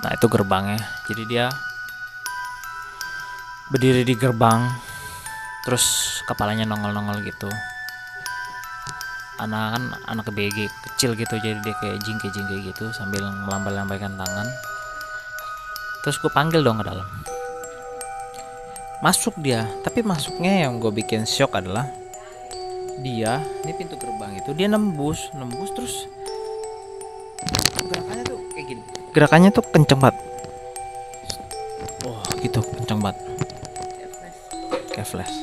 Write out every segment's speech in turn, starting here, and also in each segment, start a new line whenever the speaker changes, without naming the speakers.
Nah itu gerbangnya. Jadi dia berdiri di gerbang, terus kepalanya nongol-nongol gitu. Anak BG kecil gitu, jadi dia kayak jingke gitu sambil melambai-lambaikan tangan. Terus gue panggil dong ke dalam. Masuk dia, tapi masuknya yang gue bikin shock adalah dia, ini pintu gerbang itu dia nembus terus gerakannya tuh kayak gini. Gerakannya tuh kenceng banget. Oh gitu, kenceng banget. Kayak flash.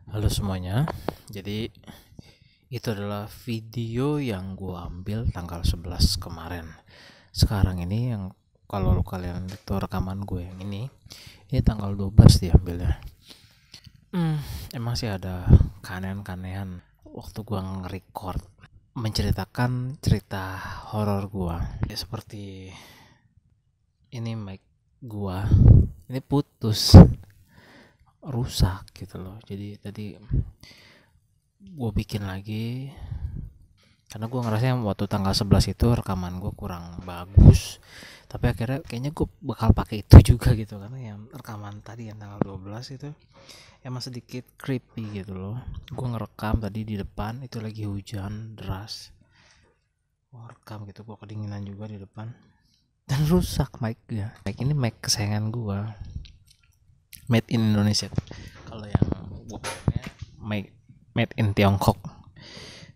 Halo semuanya. Jadi itu adalah video yang gue ambil tanggal 11 kemarin. Sekarang ini yang kalau kalian itu rekaman gue yang ini tanggal 12 diambilnya. Emang sih ada keanehan-keanehan waktu gue nge-record menceritakan cerita horor gue. Ya, seperti ini mic gue ini putus, rusak gitu loh. Jadi tadi gue bikin lagi karena gue ngerasa waktu tanggal 11 itu rekaman gue kurang bagus, tapi akhirnya kayaknya gue bakal pakai itu juga gitu, karena yang rekaman tadi yang tanggal 12 itu emang sedikit creepy gitu loh. Gue ngerekam tadi di depan itu lagi hujan deras, gue rekam gitu, gue kedinginan juga di depan dan rusak mic ini mic kesayangan gue, made in Indonesia. Kalau yang gue punya made in Tiongkok,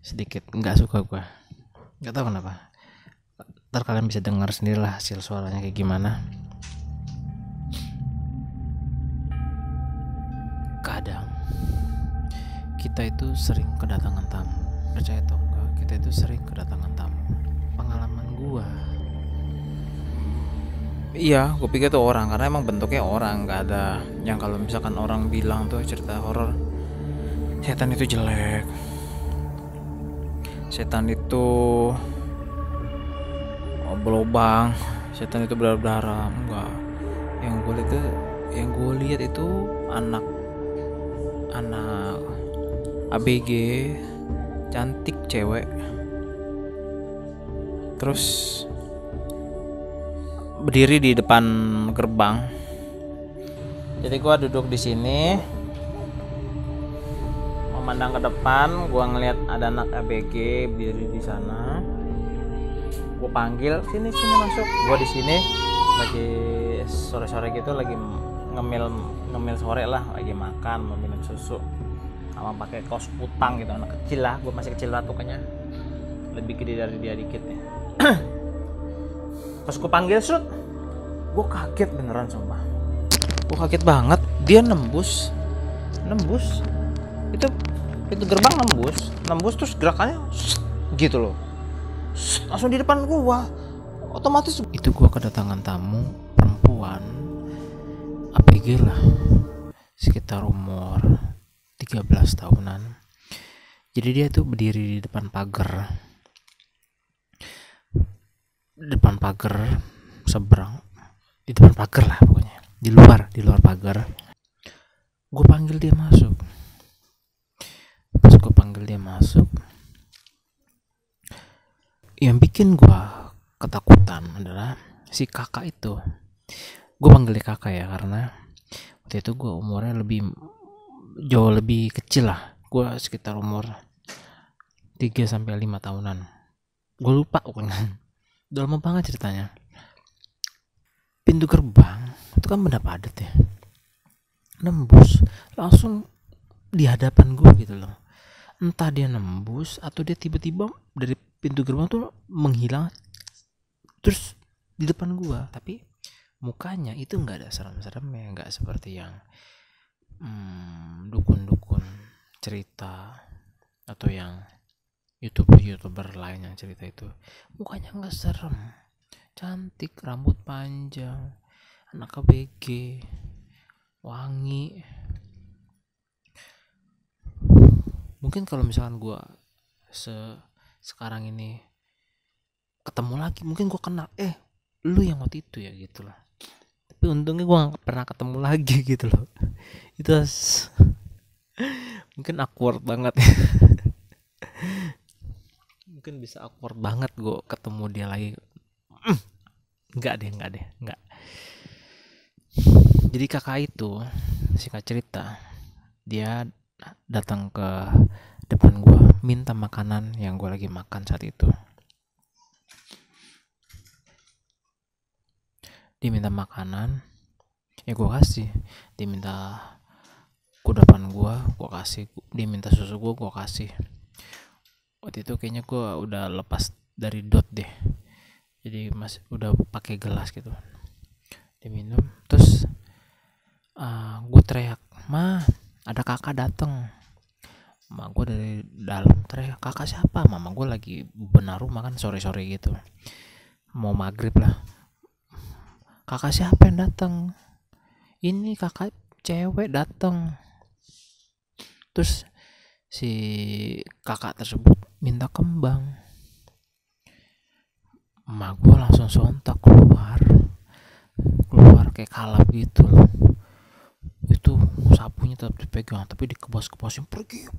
sedikit nggak suka gue, nggak tahu kenapa. Ntar kalian bisa dengar sendirilah hasil suaranya kayak gimana. Kadang kita itu sering kedatangan tamu, percaya atau enggak, kita itu sering kedatangan tamu. Pengalaman gue, iya, gue pikir tuh orang, karena emang bentuknya orang, nggak ada yang kalau misalkan orang bilang tuh cerita horor setan itu jelek, setan itu berlubang, setan itu berdarah. Enggak, yang gue lihat itu anak ABG cantik cewek, terus berdiri di depan gerbang. Jadi gue duduk di sini memandang ke depan, gue ngelihat ada anak ABG berdiri di sana. Gue panggil, sini masuk. Gue di sini lagi sore gitu, lagi ngemil sore lah, lagi makan, mau minum susu sama pakai kaos kutang gitu, anak kecil lah. Gue masih kecil lah pokoknya, lebih gede dari dia dikit ya. Pas gue panggil shoot, gue kaget beneran sumpah. Gue kaget banget, dia nembus itu pintu gerbang, nembus terus gerakannya gitu loh, langsung di depan gua. Otomatis itu gua kedatangan tamu perempuan APG lah, sekitar umur 13 tahunan. Jadi dia tuh berdiri di depan pagar seberang, di depan pagar lah pokoknya, di luar pagar. Gue panggil dia masuk. Pas gue panggil dia masuk, yang bikin gue ketakutan adalah si kakak itu. Gue panggil dia kakak ya, karena waktu itu gue umurnya jauh lebih kecil lah. Gue sekitar umur 3-5 tahunan. Gue lupa pokoknya. Udah lama banget ceritanya. Pintu gerbang itu kan benda padat ya, nembus langsung di hadapan gue gitu loh. Entah dia nembus atau dia tiba-tiba dari pintu gerbang tuh menghilang terus di depan gua. Tapi mukanya itu nggak ada serem-seremnya, nggak seperti yang dukun-dukun cerita atau yang youtuber lain yang cerita itu. Mukanya nggak serem, cantik, rambut panjang, anak ABG, wangi. Mungkin kalau misalkan gue sekarang ini ketemu lagi, mungkin gue kenal, lu yang waktu itu ya gitu loh. Tapi untungnya gue gak pernah ketemu lagi gitu loh. Itu mungkin awkward banget. Mungkin bisa awkward banget gue ketemu dia lagi. Enggak. Jadi kakak itu, singkat cerita, dia datang ke depan gue minta makanan yang gue lagi makan saat itu. Dia minta makanan, ya gue kasih. Dia minta kudapan gue kasih. Dia minta susu gue kasih. Waktu itu kayaknya gue udah lepas dari dot deh, jadi masih udah pakai gelas gitu. Dia minum, terus gue teriak, "Ma, ada kakak datang." Mak gue dari dalam teriak, "Kakak siapa?" Mama gue lagi benar rumah kan, sore-sore gitu, mau maghrib lah. "Kakak siapa yang datang?" "Ini kakak cewek datang." Terus si kakak tersebut minta kembang. Mak gue langsung sontak keluar kayak kalap gitu loh. Itu sapunya tetap dipegang tapi dikebas-kebasin, pergi,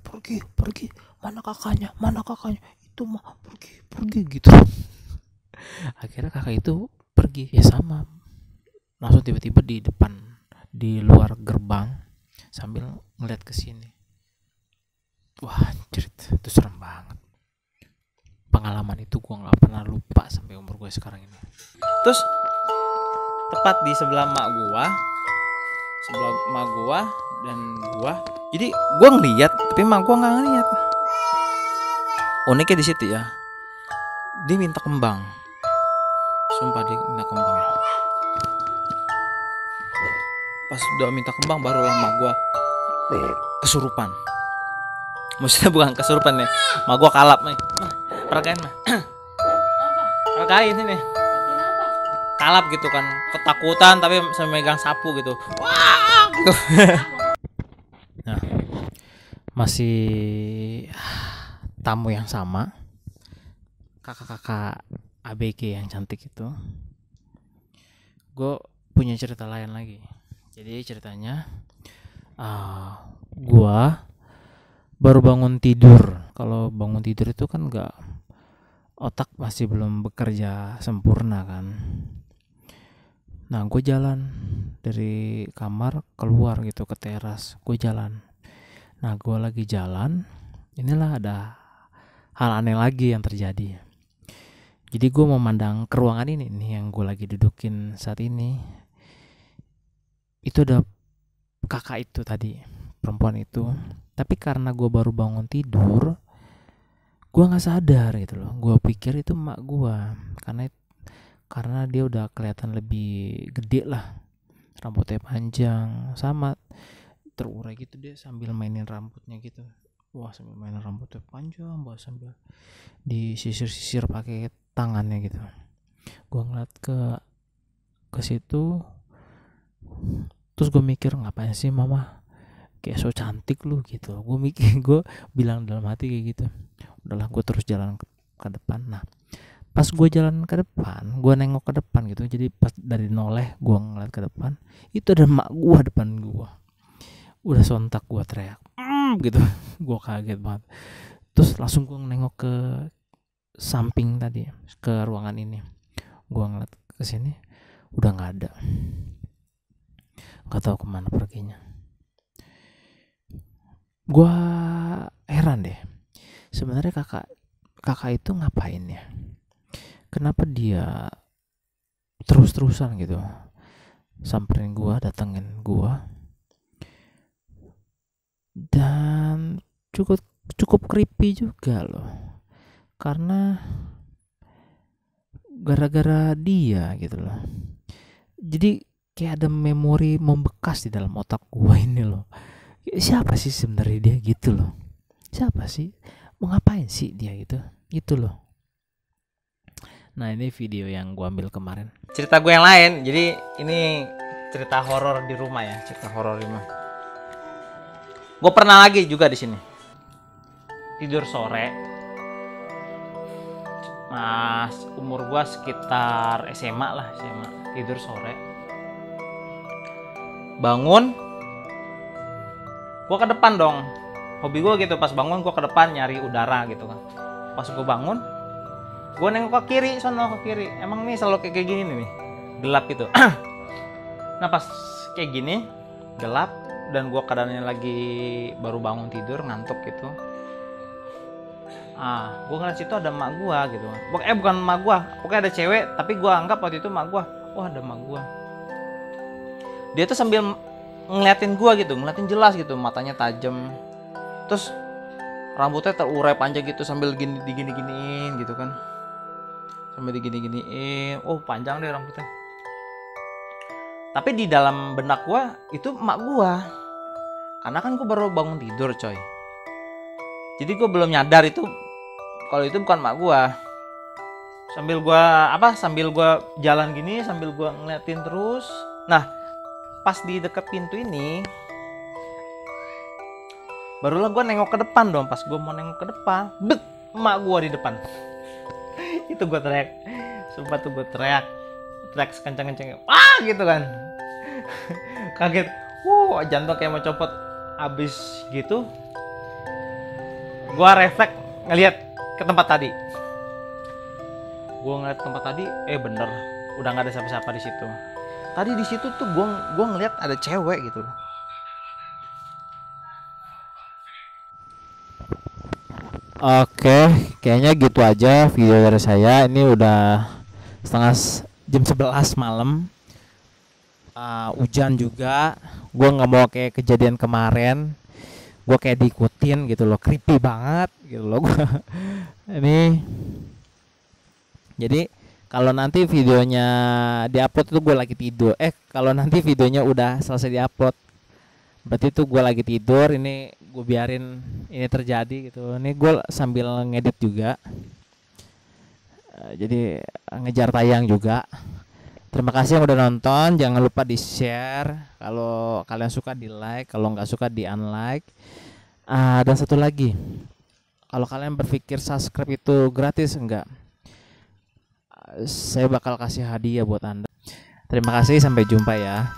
mana kakaknya, itu mah pergi gitu. Akhirnya kakak itu pergi, ya sama, langsung tiba-tiba di depan, di luar gerbang sambil ngeliat ke sini. Wah anjir, itu serem banget. Pengalaman itu gue nggak pernah lupa sampai umur gue sekarang ini. Terus tepat di sebelah mak gua dan gua, jadi gua ngeliat tapi mak gua nggak ngeliat. Uniknya di situ ya, dia minta kembang, sumpah dia minta kembang. Pas udah minta kembang baru mak gua kesurupan. Maksudnya bukan kesurupan ya, mak gua kalap nih. Peragain mah peragain ini kalap gitu kan, ketakutan tapi sambil megang sapu gitu. Wah gitu. Nah, masih tamu yang sama, kakak-kakak ABG yang cantik itu. Gue punya cerita lain lagi. Jadi ceritanya gue baru bangun tidur. Kalau bangun tidur itu kan otak masih belum bekerja sempurna kan. Nah gue jalan dari kamar keluar gitu ke teras, gue jalan. Nah gue lagi jalan, inilah ada hal aneh lagi yang terjadi. Jadi gue memandang ke ruangan ini nih yang gue lagi dudukin saat ini. Itu ada kakak itu tadi, perempuan itu. Tapi karena gue baru bangun tidur, gue gak sadar gitu loh. Gue pikir itu emak gue, karena dia udah kelihatan lebih gede lah, rambutnya panjang, sama terurai gitu, dia sambil mainin rambutnya gitu. Wah sambil mainin rambutnya panjang banget, sambil disisir-sisir pakai tangannya gitu. Gue ngeliat ke situ, terus gue mikir, ngapain sih mama kayak so cantik lu gitu. Gue bilang dalam hati kayak gitu. Udahlah gue terus jalan ke depan. Nah pas gue jalan ke depan, gue nengok ke depan gitu, jadi pas dari noleh gue ngeliat ke depan, itu ada emak gue depan gue. Udah sontak gue teriak gitu. Gue kaget banget. Terus langsung gue nengok ke samping tadi, ke ruangan ini. Gue ngeliat ke sini, udah nggak ada, nggak tahu kemana perginya. Gue heran deh, sebenarnya kakak itu ngapain ya? Kenapa dia terus-terusan gitu samperin gue, datengin gue, dan cukup creepy juga loh, karena gara-gara dia gitu loh. Jadi kayak ada memori membekas di dalam otak gue ini loh. Siapa sih sebenarnya dia gitu loh? Siapa sih? Mau ngapain sih dia gitu loh. Nah ini video yang gue ambil kemarin. Cerita gue yang lain. Jadi ini cerita horor di rumah ya, cerita horor di rumah. Gue pernah lagi juga di sini. Tidur sore. Mas, umur gue sekitar SMA lah, SMA. Tidur sore. Bangun. Gue ke depan dong. Hobi gue gitu, pas bangun gue ke depan nyari udara gitu kan. Pas gue bangun, gue nengok ke kiri, sono ke kiri. Emang nih selalu kayak gini nih, gelap gitu. Nah pas kayak gini, gelap, dan gue keadaannya lagi baru bangun tidur, ngantuk gitu. Gue ngeliat situ ada emak gue gitu. Bukan emak gue, pokoknya ada cewek, tapi gue anggap waktu itu emak gue. Oh ada emak gue. Dia tuh sambil ngeliatin gue gitu, ngeliatin jelas gitu, matanya tajam. Terus rambutnya terurai panjang gitu sambil digini-giniin gitu kan. Sambil digini-giniin. Oh panjang deh rambutnya. Tapi di dalam benak gua itu emak gua. Karena kan gua baru bangun tidur coy. Jadi gua belum nyadar itu kalau itu bukan emak gua. Sambil gua jalan gini, sambil gua ngeliatin terus. Nah pas di dekat pintu ini, barulah gue nengok ke depan dong. Pas gue mau nengok ke depan, emak gue di depan. Itu gue teriak, sumpah tuh gue teriak sekencang-kencangnya, wah gitu kan. Kaget, jantung kayak mau copot. Abis gitu, gue refleks ngeliat ke tempat tadi. Gue ngeliat tempat tadi, bener, udah nggak ada siapa-siapa di situ. Tadi di situ tuh gue ngeliat ada cewek gitu. Oke, kayaknya gitu aja video dari saya. Ini udah jam 11 malam. Hujan juga. Gue nggak mau kayak kejadian kemarin. Gue kayak diikutin gitu loh, creepy banget gitu loh gue. Ini. Jadi kalau nanti videonya diupload itu gue lagi tidur. Kalau nanti videonya udah selesai diupload, berarti itu gue lagi tidur. Ini gue biarin ini terjadi gitu. Ini gue sambil ngedit juga, jadi ngejar tayang juga. Terima kasih yang udah nonton. Jangan lupa di share. Kalau kalian suka di like, kalau nggak suka di unlike. Dan satu lagi, kalau kalian berpikir subscribe itu gratis, enggak, saya bakal kasih hadiah buat Anda. Terima kasih, sampai jumpa ya.